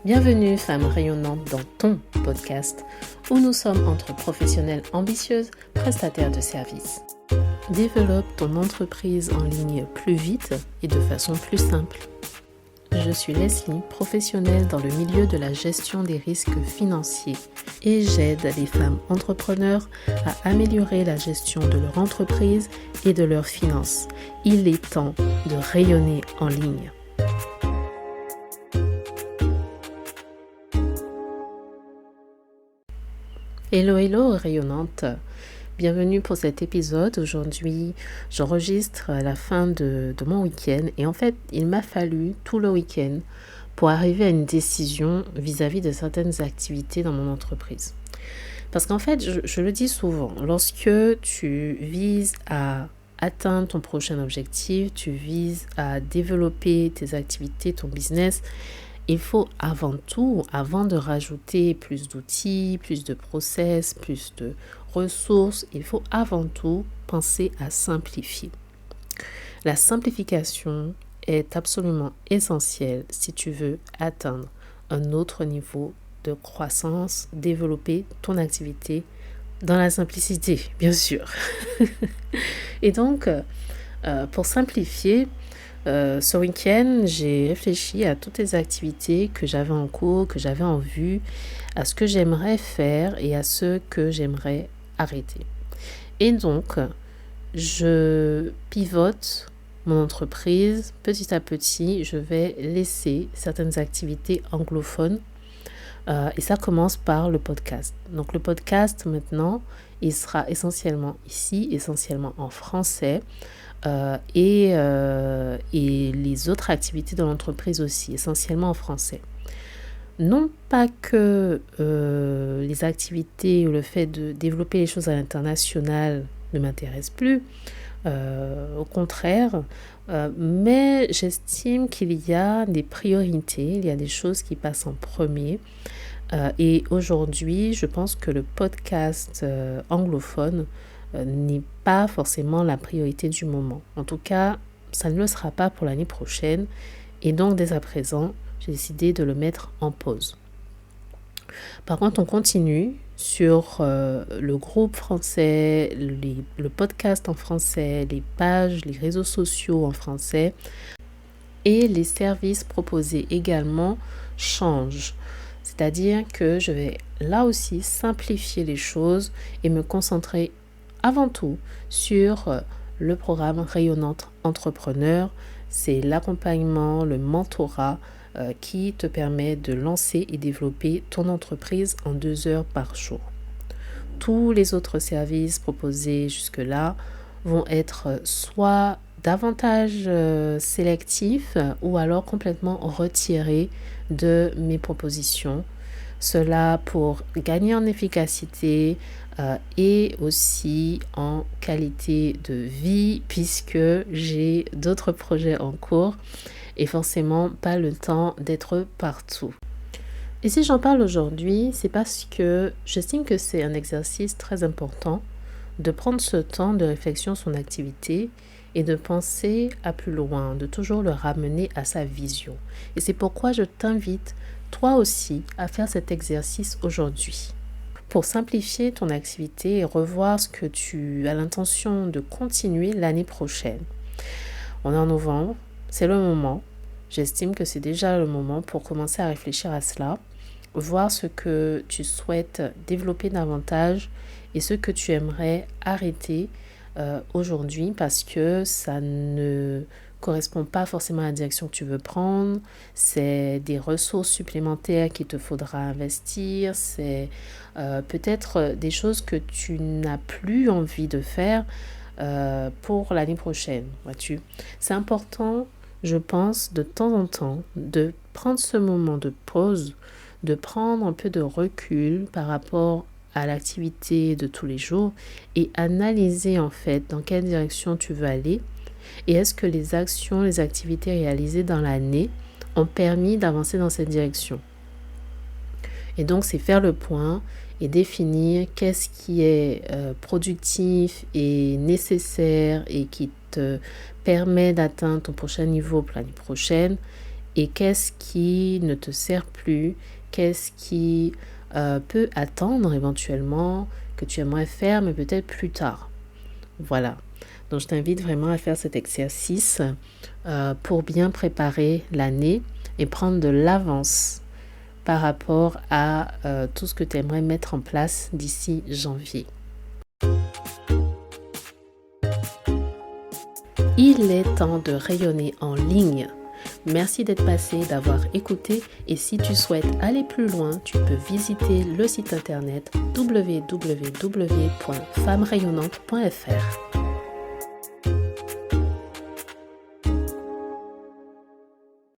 Bienvenue femme rayonnante dans ton podcast où nous sommes entre professionnelles ambitieuses, prestataires de services. Développe ton entreprise en ligne plus vite et de façon plus simple. Je suis Leslie, professionnelle dans le milieu de la gestion des risques financiers et j'aide les femmes entrepreneurs à améliorer la gestion de leur entreprise et de leurs finances. Il est temps de rayonner en ligne. Hello rayonnante, bienvenue pour cet épisode. Aujourd'hui, j'enregistre à la fin de mon week-end et en fait, il m'a fallu tout le week-end pour arriver à une décision vis-à-vis de certaines activités dans mon entreprise. Parce qu'en fait, je le dis souvent, lorsque tu vises à atteindre ton prochain objectif, tu vises à développer tes activités, ton business, il faut avant tout, avant de rajouter plus d'outils, plus de process, plus de ressources, il faut avant tout penser à simplifier. La simplification est absolument essentielle si tu veux atteindre un autre niveau de croissance, développer ton activité dans la simplicité, bien sûr. Et donc, pour simplifier, ce week-end, j'ai réfléchi à toutes les activités que j'avais en cours, que j'avais en vue, à ce que j'aimerais faire et à ce que j'aimerais arrêter. Et donc, je pivote mon entreprise. Petit à petit, je vais laisser certaines activités anglophones. Et ça commence par le podcast. Donc, le podcast, maintenant, il sera essentiellement ici, essentiellement en français. Et les autres activités de l'entreprise aussi, essentiellement en français. Non pas que les activités ou le fait de développer les choses à l'international ne m'intéresse plus, au contraire, mais j'estime qu'il y a des priorités, il y a des choses qui passent en premier. Et aujourd'hui, je pense que le podcast anglophone n'est pas forcément la priorité du moment. En tout cas, ça ne le sera pas pour l'année prochaine. Et donc, dès à présent, j'ai décidé de le mettre en pause. Par contre, on continue sur le groupe français, le podcast en français, les pages, les réseaux sociaux en français. Et les services proposés également changent. C'est-à-dire que je vais là aussi simplifier les choses et me concentrer avant tout sur le programme Rayonnante Entrepreneur. C'est l'accompagnement, le mentorat qui te permet de lancer et développer ton entreprise en 2 heures par jour. Tous les autres services proposés jusque-là vont être soit davantage sélectifs ou alors complètement retirés de mes propositions. Cela pour gagner en efficacité et aussi en qualité de vie puisque j'ai d'autres projets en cours et forcément pas le temps d'être partout. Et si j'en parle aujourd'hui, c'est parce que j'estime que c'est un exercice très important de prendre ce temps de réflexion sur son activité et de penser à plus loin, de toujours le ramener à sa vision. Et c'est pourquoi je t'invite, toi aussi, à faire cet exercice aujourd'hui. Pour simplifier ton activité et revoir ce que tu as l'intention de continuer l'année prochaine. On est en novembre, c'est le moment. J'estime que c'est déjà le moment pour commencer à réfléchir à cela, voir ce que tu souhaites développer davantage et ce que tu aimerais arrêter aujourd'hui parce que ça ne correspond pas forcément à la direction que tu veux prendre, c'est des ressources supplémentaires qu'il te faudra investir, c'est peut-être des choses que tu n'as plus envie de faire pour l'année prochaine, vois-tu. C'est important, je pense, de temps en temps, de prendre ce moment de pause, de prendre un peu de recul par rapport à l'activité de tous les jours et analyser en fait dans quelle direction tu veux aller et est-ce que les actions, les activités réalisées dans l'année ont permis d'avancer dans cette direction. Et donc c'est faire le point et définir qu'est-ce qui est productif et nécessaire et qui te permet d'atteindre ton prochain niveau pour l'année prochaine et qu'est-ce qui ne te sert plus, qu'est-ce qui peut attendre éventuellement, que tu aimerais faire, mais peut-être plus tard. Voilà. Donc, je t'invite vraiment à faire cet exercice pour bien préparer l'année et prendre de l'avance par rapport à tout ce que tu aimerais mettre en place d'ici janvier. Il est temps de rayonner en ligne. Merci d'être passé, d'avoir écouté, et si tu souhaites aller plus loin, tu peux visiter le site internet www.femmerayonnante.fr.